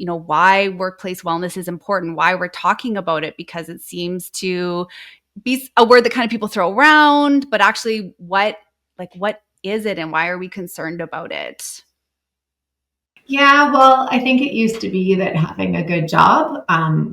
why workplace wellness is important, why we're talking about it, because it seems to be a word that kind of people throw around, but actually what is it and why are we concerned about it? Yeah, well, I think it used to be that having a good job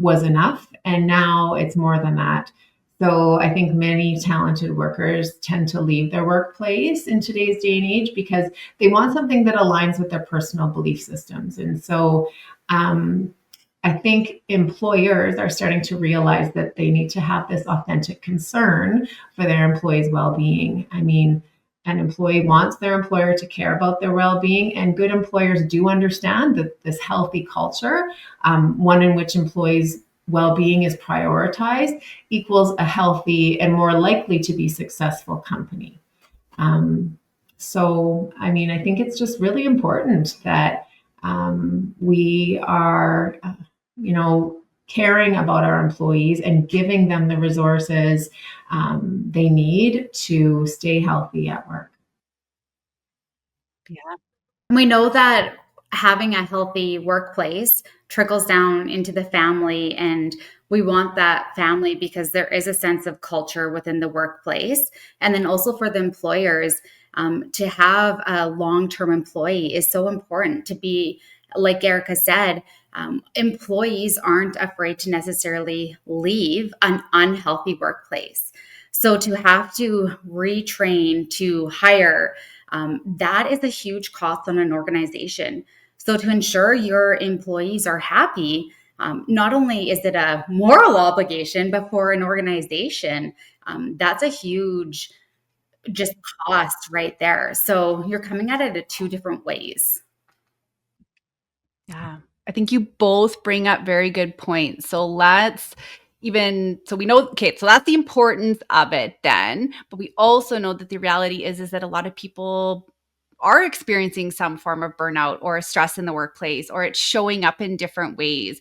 was enough, and now it's more than that. So I think many talented workers tend to leave their workplace in today's day and age because they want something that aligns with their personal belief systems. And so um, I think employers are starting to realize that they need to have this authentic concern for their employees' well-being. I mean, an employee wants their employer to care about their well-being, and good employers do understand that this healthy culture, one in which employees' well-being is prioritized, equals a healthy and more likely to be successful company. Um, so, I mean, I think it's just really important that we are, caring about our employees and giving them the resources they need to stay healthy at work. Yeah. And we know that having a healthy workplace trickles down into the family, and we want that family because there is a sense of culture within the workplace. And then also for the employers, to have a long-term employee is so important to be, like Erica said, employees aren't afraid to necessarily leave an unhealthy workplace. So to have to retrain, to hire, that is a huge cost on an organization. So to ensure your employees are happy, not only is it a moral obligation, but for an organization, that's a huge just cost right there. So you're coming at it in two different ways. Yeah. I think you both bring up very good points. So we know, okay, so that's the importance of it then, but we also know that the reality is that a lot of people are experiencing some form of burnout or stress in the workplace, or it's showing up in different ways.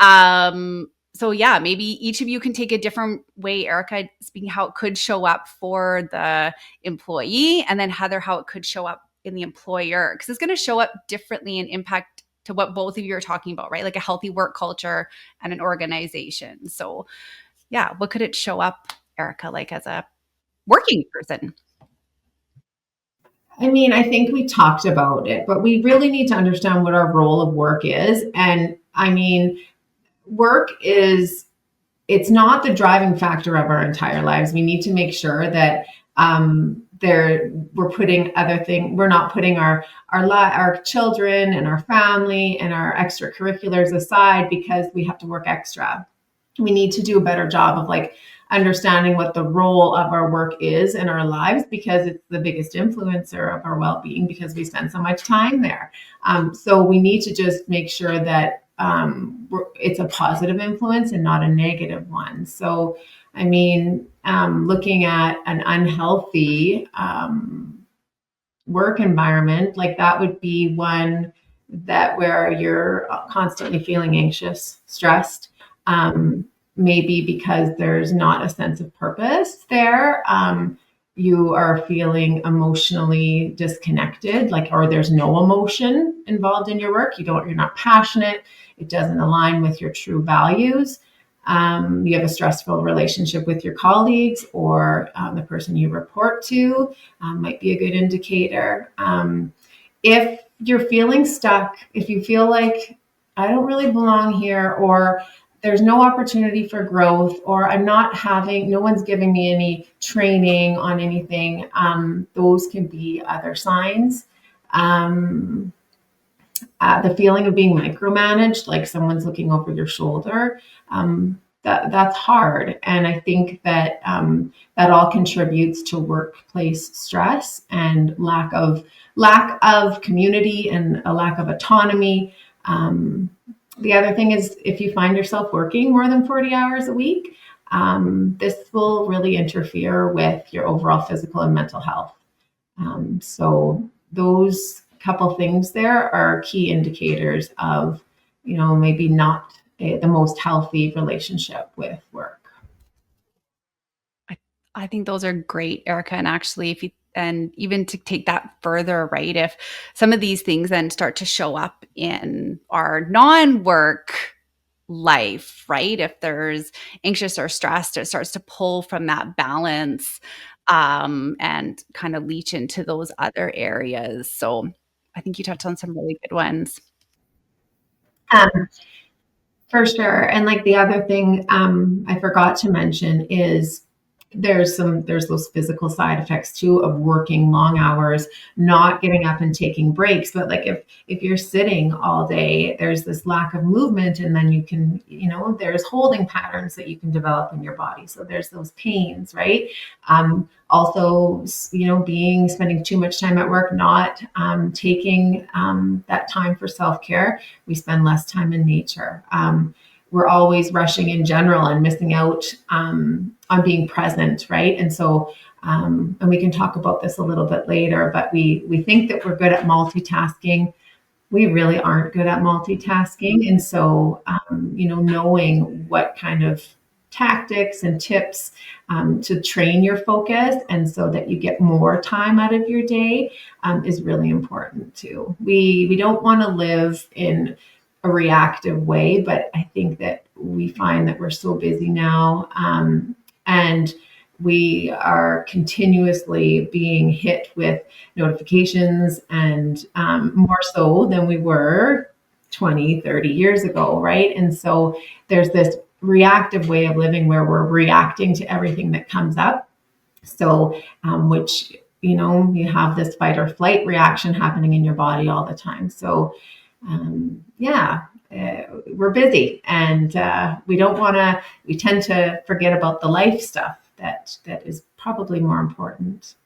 So yeah, maybe each of you can take a different way. Erica speaking how it could show up for the employee, and then Heather, how it could show up in the employer, because it's going to show up differently and impact to what both of you are talking about, right? Like a healthy work culture and an organization. So yeah, what could it show up, Erica, like as a working person? I mean, I think we talked about it, but we really need to understand what our role of work is. And I mean, work is it's not the driving factor of our entire lives. We need to make sure that we're putting other things. We're not putting our children and our family and our extracurriculars aside because we have to work extra. We need to do a better job of like understanding what the role of our work is in our lives because it's the biggest influencer of our well-being because we spend so much time there. So we need to just make sure that it's a positive influence and not a negative one. So, I mean, looking at an unhealthy work environment, like that would be one that where you're constantly feeling anxious, stressed, maybe because there's not a sense of purpose there. You are feeling emotionally disconnected, like, or there's no emotion involved in your work. You're not passionate. It doesn't align with your true values. You have a stressful relationship with your colleagues or the person you report to might be a good indicator. If you're feeling stuck, if you feel like I don't really belong here, or there's no opportunity for growth, or no one's giving me any training on anything, those can be other signs. The feeling of being micromanaged, like someone's looking over your shoulder, that's hard. And I think that that all contributes to workplace stress and lack of community and a lack of autonomy. The other thing is if you find yourself working more than 40 hours a week, this will really interfere with your overall physical and mental health. So those couple things there are key indicators of, maybe not the most healthy relationship with work. I think those are great, Erica. And actually, if you And even to take that further, right? If some of these things then start to show up in our non-work life, right? If there's anxious or stressed, it starts to pull from that balance, and kind of leach into those other areas. So I think you touched on some really good ones. Um, For sure. And like the other thing I forgot to mention is there's those physical side effects too of working long hours, not getting up and taking breaks. But like if you're sitting all day, there's this lack of movement, and then you can, there's holding patterns that you can develop in your body. So there's those pains, right? Also, being spending too much time at work, not taking that time for self-care. We spend less time in nature. We're always rushing in general and missing out on being present, right? And so, and we can talk about this a little bit later, but we think that we're good at multitasking. We really aren't good at multitasking. And so, knowing what kind of tactics and tips to train your focus and so that you get more time out of your day is really important too. We don't want to live in a reactive way, but I think that we find that we're so busy now, and we are continuously being hit with notifications, and more so than we were 20, 30 years ago, right? And so there's this reactive way of living where we're reacting to everything that comes up. So, which, you have this fight or flight reaction happening in your body all the time. So, yeah, we're busy, and we tend to forget about the life stuff that is probably more important.